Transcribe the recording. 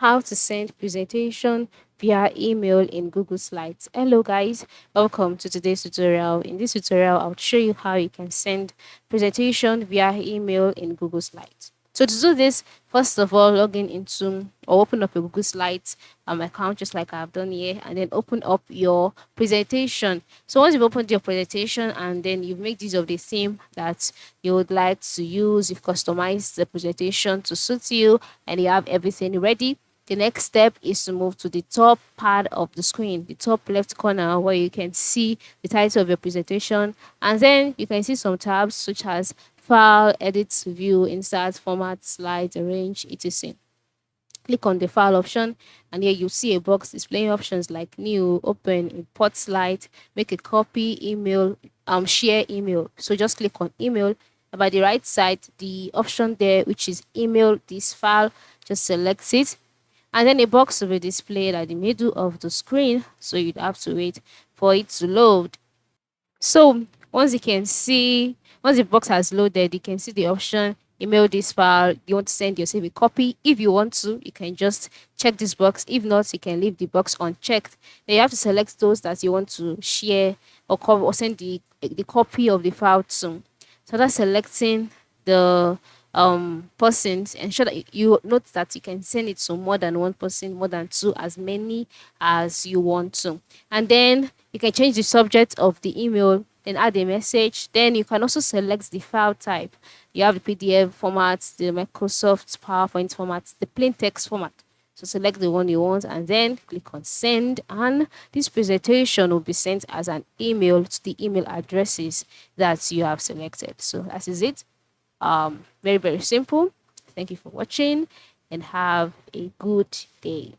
How to send presentation via email in Google Slides. Hello guys, welcome to today's tutorial. In this tutorial, I'll show you how you can send presentation via email in Google Slides. So to do this, first of all, log in into or open up your Google Slides account just like I've done here, and then open up your presentation. So once you've opened your presentation and then you've made use of the theme that you would like to use, you've customized the presentation to suit you, and you have everything ready. The next step is to move to the top part of the screen, the top left corner, where you can see the title of your presentation, and then you can see some tabs such as file, edit, view, insert, format, slides, arrange, etc. Click on the file option, and here you see a box displaying options like new, open, import slide, make a copy, email, share email. So just click on email. By the right side, the option there which is email this file, just select it, and then a box will be displayed at the middle of the screen, so you'd have to wait for it to load. So once the box has loaded, you can see the option email this file. You want to send yourself a copy. If you want to, you can just check this box. If not, you can leave the box unchecked. Then you have to select those that you want to share or cover or send the copy of the file to. So that's selecting the persons. Ensure that you note that you can send it to more than one person, more than two, as many as you want to. And then you can change the subject of the email, then add a message. Then you can also select the file type. You have the PDF format, the Microsoft PowerPoint format, the plain text format. So select the one you want and then click on send, and this presentation will be sent as an email to the email addresses that you have selected. So that is it. Very, very simple. Thank you for watching and have a good day.